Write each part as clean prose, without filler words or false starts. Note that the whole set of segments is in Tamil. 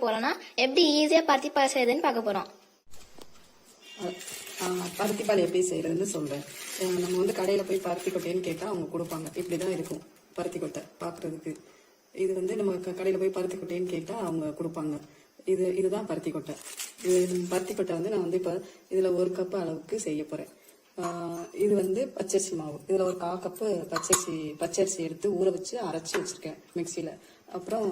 பார்க்க போறோம்னா எப்படி ஈஸியா பருத்திப்பால் செய்யுதுன்னு பார்க்க போறோம். பருத்திப்பால் எப்படி செய்யறதுன்னு சொல்றேன். நம்ம வந்து கடையில போய் பருத்தி கொட்டைன்னு கேட்டா அவங்க கொடுப்பாங்க. இப்படிதான் இருக்கும் பருத்தி கொட்டை பாக்குறதுக்கு. இது வந்து நம்ம கடையில போய் பருத்தி கொட்டைன்னு கேட்டா அவங்க கொடுப்பாங்க. இதுதான் பருத்தி கொட்டை. பருத்தி கொட்டை வந்து நான் வந்து இப்ப இதுல 1 கப் அளவுக்கு செய்ய போறேன். இது வந்து பச்சரிசி மாவு. இதுல ஒரு 1/4 கப்பு பச்சரிசி எடுத்து ஊற வச்சு அரைச்சி வச்சிருக்கேன் மிக்சியில. அப்புறம்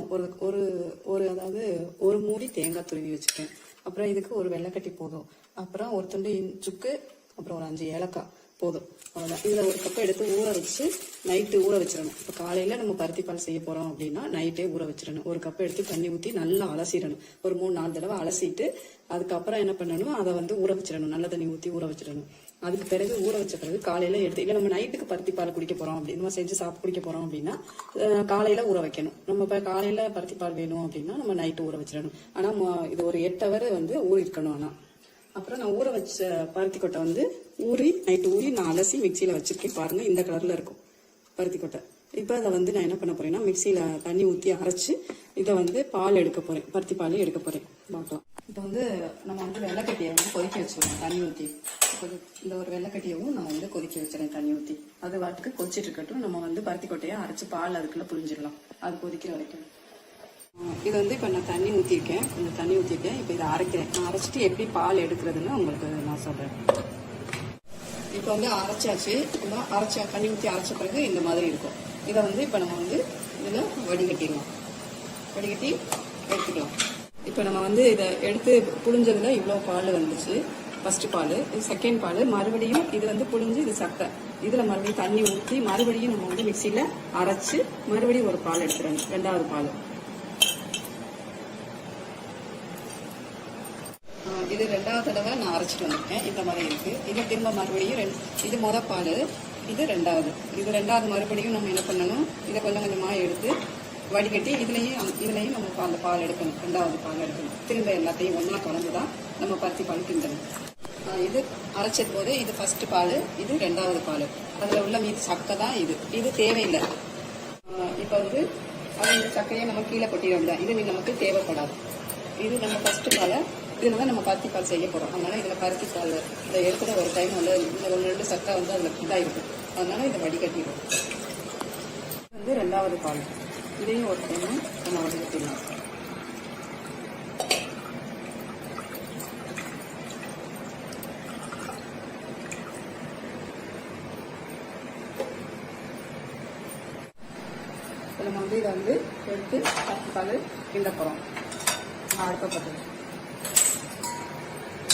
அதாவது ஒரு மூடி தேங்காய் துருவி வச்சிருக்கேன். அப்புறம் இதுக்கு ஒரு வெள்ளைக்கட்டி போதும். அப்புறம் ஒரு துண்டு சுக்கு, அப்புறம் ஒரு 5 ஏலக்காய் போதும். அவ்வளவுதான். இதுல 1 கப் எடுத்து ஊற வச்சு நைட்டு ஊற வச்சிடணும். இப்ப காலையில நம்ம பருத்திப்பால் செய்ய போறோம் அப்படின்னா நைட்டே ஊற வச்சிடணும். 1 கப் எடுத்து தண்ணி ஊற்றி நல்லா அலசிடணும். ஒரு 3-4 தடவை அலசிட்டு அதுக்கப்புறம் என்ன பண்ணணும், அதை வந்து ஊற வச்சிடணும். நல்ல தண்ணி ஊற்றி ஊற வச்சிடணும். அதுக்கு பிறகு ஊற வச்ச பிறகு காலையில எடுத்து, இல்லை நம்ம நைட்டுக்கு பருத்திப்பால் குடிக்க போறோம் அப்படின்னு நம்ம செஞ்சு குடிக்க போறோம் அப்படின்னா காலையில ஊற வைக்கணும். நம்ம இப்ப காலையில பருத்திப்பால் வேணும் அப்படின்னா நம்ம நைட்டு ஊற வச்சிடணும். ஆனா இது ஒரு 8 ஹவர் வந்து ஊறி இருக்கணும். ஆனா அப்புறம் நான் ஊற வச்ச பருத்தி கொட்டை வந்து நைட்டு ஊறி நான் அலசி மிக்சியில வச்சிருக்கேன். பாருங்க, இந்த கலர்ல இருக்கும் பருத்தி கொட்டை. இப்ப அதை வந்து நான் என்ன பண்ண போறேன்னா மிக்சியில தண்ணி ஊற்றி அரைச்சு இதை வந்து பால் எடுக்க போறேன். பருத்தி பால் எடுக்க போறேன். பார்க்கலாம். இப்போ வந்து நம்ம வந்து வெள்ளைக்கட்டியை வந்து கொதிக்க வச்சிருவோம் தண்ணி ஊற்றி. இந்த ஒரு வெள்ளைக்கட்டியவும் நான் வந்து கொதிக்க வச்சிடறேன் தண்ணி ஊற்றி. அது வாட்டுக்கு கொதிச்சிட்டு இருக்கட்டும். நம்ம வந்து பருத்தி கொட்டையை அரைச்சு பால் அதுக்குள்ள புழிஞ்சிடலாம். அது கொதிக்கிற வரைக்கும். இது வந்து இப்போ நான் தண்ணி ஊற்றிருக்கேன். கொஞ்சம் தண்ணி ஊற்றிருக்கேன். இப்போ இதை அரைக்கிறேன். நான் அரைச்சிட்டு எப்படி பால் எடுக்கிறதுன்னு உங்களுக்கு நான் சொல்றேன். இப்போ வந்து அரைச்சாச்சு. தண்ணி ஊற்றி அரைச்ச பிறகு இந்த மாதிரி இருக்கும். இதை வந்து இப்போ நம்ம வந்து இதில் வடிகட்டிடலாம். வடிகட்டி எடுத்துக்கலாம். இப்போ நம்ம வந்து இதை எடுத்து புழிஞ்சதுல இவ்வளோ பால் வந்துச்சு. ஃபர்ஸ்ட் பால், இது செகண்ட் பால். மறுபடியும் இது வந்து புழிஞ்சு இது சக்கை. இதுல மறுபடியும் தண்ணி ஊற்றி மறுபடியும் நம்ம வந்து மிக்சியில அரைச்சு மறுபடியும் ஒரு பால் எடுத்துறோம். 2வது பால். இது 2வது தடவை நான் அரைச்சிட்டு வந்திருக்கேன். இந்த மாதிரி இருக்கு. இது திரும்ப மறுபடியும் இது பால், இது 2வது. இது 2வது மறுபடியும் நம்ம என்ன பண்ணணும், இதை கொஞ்சம் கொஞ்சமா எடுத்து வடிகட்டி இதுலயும் நம்ம அந்த பால் எடுக்கணும். 2வது பால் எடுக்கணும். திரும்ப எல்லாத்தையும் ஒன்னா கலந்துதான் நம்ம பருத்தி பால் கிண்டணும். இது அரைச்சது போது இது ஃபர்ஸ்ட் பால், இது 2வது பால். அதுல உள்ள மீது சக்கை தான் இது தேவையில்லை. இப்ப வந்து இந்த சக்கையை நம்ம கீழே கொட்டிடலாம். இது நமக்கு தேவைப்படாது. இது நம்ம ஃபர்ஸ்ட் பாலை. இதுல நம்ம பருத்தி பால் செய்ய போறோம். அதனால இதுல பருத்தி பால் இதை எடுக்கிற ஒரு டைம் வந்து இந்த 1-2 சக்கை வந்து அதுல இதாயிருக்கும். அதனால இதை வடிகட்டிடும். வந்து 2வது பால். இதையும் ஒரு டைம் நம்ம வடிகட்டிடலாம். நம்ம வந்து இதை வந்து எடுத்து பருத்தி பால் கிண்ட போறோம். அடுப்பப்பட்டது.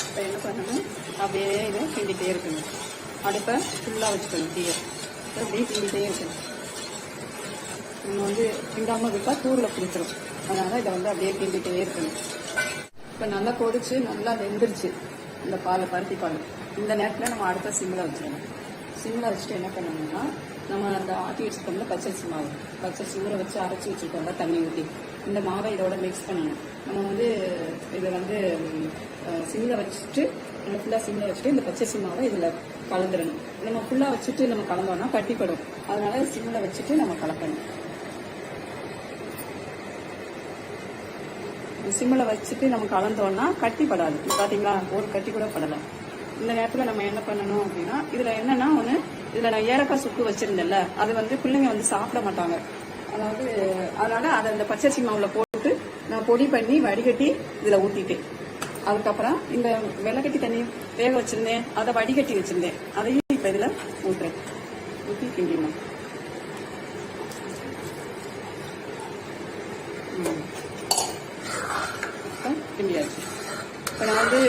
இப்போ என்ன பண்ணணும், அப்படியே இதை கிண்டிகிட்டே இருக்கணும். அடுப்பை ஃபுல்லாக வச்சுக்கணும். தீயை அப்படியே கிண்டிகிட்டே இருக்கணும். நம்ம வந்து கிண்டாமல் விட்டா தூரில் பிடிச்சிடும். அதனால இதை வந்து அப்படியே கிண்டிகிட்டே இருக்கணும். இப்போ நல்லா கொதிச்சு நல்லா வெந்துருச்சு இந்த பால், பருத்தி பால். இந்த நேரத்தில் நம்ம அடுப்பை சிம்மில் வச்சிடணும். சிம்மில் வச்சுட்டு என்ன பண்ணணும்னா, நம்ம அந்த ஆட்டி வச்சுருக்கோம்ல பச்சரிசி மாவு, பச்சரிசி ஊற வச்சு அரைச்சி வச்சுருக்கோம்ல தண்ணி ஊற்றி, இந்த மாவை இதோட மிக்ஸ் பண்ணணும். நம்ம வந்து இதை வந்து சிம்மில் வச்சுட்டு ஃபுல்லாக சிம்மில் வச்சுட்டு இந்த பச்சரிசி மாவை இதில் கலந்துடணும். நம்ம ஃபுல்லாக வச்சுட்டு நம்ம கலந்தோம்னா கட்டிப்படும். அதனால சிம்மில் வச்சுட்டு நம்ம கலக்கணும். சிம்மில் வச்சுட்டு நம்ம கலந்தோம்னா கட்டிப்படாது. பார்த்தீங்களா, ஒரு கட்டி கூட படலை. இந்த நேரத்தில் நம்ம என்ன பண்ணணும் அப்படின்னா, இதுல என்னன்னா ஒன்று, இதுல நான் ஏலக்காய் சுக்கு வச்சிருந்தேன்ல, அது வந்து பிள்ளைங்க வந்து சாப்பிட மாட்டாங்க. அதனால அதை அந்த பச்சரிசி மாவுல போட்டு நான் பொடி பண்ணி வடிகட்டி இதுல ஊத்திட்டேன். அதுக்கப்புறம் இந்த வெள்ளைக்கட்டி தண்ணி வேக வச்சிருந்தேன், அதை வடிகட்டி வச்சிருந்தேன், அதையும் இப்ப இதுல ஊட்டுறேன். ஊற்றி கிண்டிடணும். கிண்டியாச்சு. இப்போ நான் வந்து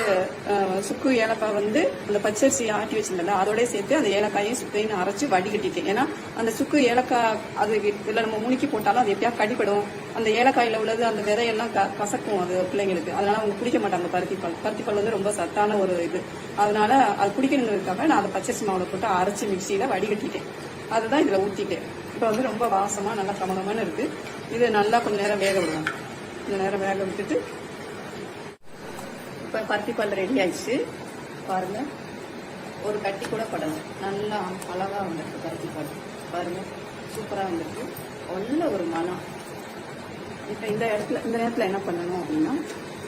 சுக்கு ஏலக்காய் வந்து அந்த பச்சரிசி ஆட்டி வச்சிருந்தேன்ல, அதோட சேர்த்து அந்த ஏலக்காயும் சுக்கையும் அரைச்சு வடிகட்டிட்டேன். ஏன்னா அந்த சுக்கு ஏலக்காய் அது இதில் நம்ம முணுக்கி போட்டாலும் அது எப்படியா கடிப்படும். அந்த ஏலக்காயில உள்ளது அந்த விதையெல்லாம் கசக்கும் அது பிள்ளைங்களுக்கு. அதனால அவங்க குடிக்க மாட்டாங்க பருத்திப்பால். பருத்திப்பால் வந்து ரொம்ப சத்தான ஒரு இது. அதனால அது குடிக்கணுங்கிறதுக்காக நான் அதை பச்சரிசி மாவுல போட்டு அரைச்சு மிக்சியில வடிகட்டிட்டேன். அதுதான் இதுல ஊத்திட்டேன். இப்போ வந்து ரொம்ப வாசமா நல்லா கமகமான இருக்கு. இது நல்லா கொஞ்ச நேரம் வேக விடுவோம். கொஞ்ச நேரம் வேக விட்டுட்டு இப்போ பருத்திப்பால் ரெடி ஆயிடுச்சு. பாருங்க, ஒரு கட்டி கூட படலை. நல்லா அழகா வந்திருக்கு பருத்திப்பால். பாருங்க, சூப்பரா வந்திருக்கு. நல்ல ஒரு மனம். இப்போ இந்த நேரத்தில் என்ன பண்ணணும் அப்படின்னா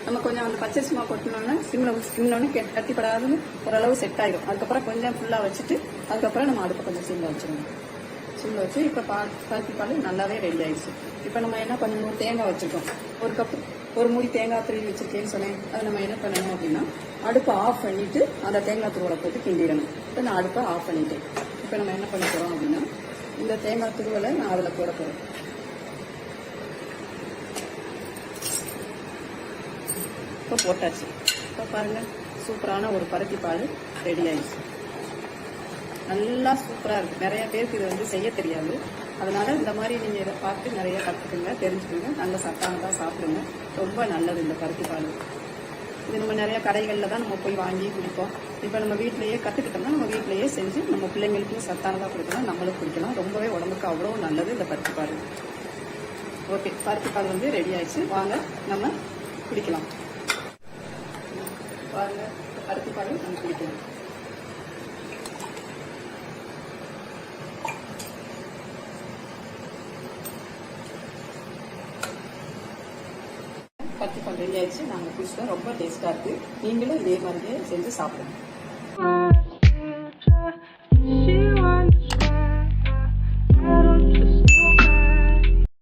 நம்ம கொஞ்சம் அந்த பச்சரிசிமா கொட்டினோன்னா சிம்னோன்னு கட்டிப்படாதுன்னு ஓரளவு செட் ஆயிடும். அதுக்கப்புறம் கொஞ்சம் ஃபுல்லாக வச்சுட்டு அதுக்கப்புறம் நம்ம அடுப்பை கொஞ்சம் சிம்மில் வச்சிடணும். சிம்மில் வச்சு இப்போ பருத்தி பால் நல்லாவே ரெடி ஆயிடுச்சு. இப்போ நம்ம என்ன பண்ணணும், தேங்காய் வச்சுருக்கோம், ஒரு கப்பு ஒரு மூடி தேங்காய் துருவி வச்சிருக்கேன்னு சொன்னேன். அதை நம்ம என்ன பண்ணணும் அப்படின்னா அடுப்பை ஆஃப் பண்ணிட்டு அந்த தேங்காய் துருவலை போட்டு கிண்டிடணும். இப்போ நான் அடுப்பை ஆஃப் பண்ணிட்டேன். இப்போ நம்ம என்ன பண்ண போகிறோம் அப்படின்னா இந்த தேங்காய் துருவலை நான் அதில் போட போகிறேன். இப்போ போட்டாச்சு. இப்போ பாருங்க, சூப்பரான ஒரு பருத்தி பால் ரெடி ஆயிடுச்சு. நல்லா சூப்பராக இருக்குது. நிறைய பேருக்கு இது செய்ய தெரியாது. அதனால இந்த மாதிரி நீங்கள் இதை பார்த்து நிறைய கற்றுக்குங்க, தெரிஞ்சுக்கோங்க. நல்ல சத்தானதாக சாப்பிடுங்க. ரொம்ப நல்லது இந்த பருத்தி பால். இது நம்ம நிறைய கடைகளில் தான் நம்ம போய் வாங்கி குடிப்போம். இப்போ நம்ம வீட்டிலேயே கற்றுக்கிட்டோம்னா நம்ம வீட்டிலேயே செஞ்சு நம்ம பிள்ளைங்களுக்கும் சத்தானதாக கொடுக்கலாம், நம்மளும் குடிக்கலாம். ரொம்பவே உடம்புக்கு அவ்வளோ நல்லது இந்த பருத்தி பால். ஓகே, பருத்தி பால் ரெடி ஆயிடுச்சு. வாங்க நம்ம குடிக்கலாம். பாருங்க, பருத்தி பால் நம்ம குடிக்கலாம். பருத்தி பால் ரெடி ஆயிடுச்சு. நாங்கள் குடிச்சிட்டோம். ரொம்ப டேஸ்ட்டாக இருக்குது. நீங்களும் இதே மாதிரியே செஞ்சு சாப்பிடுங்க.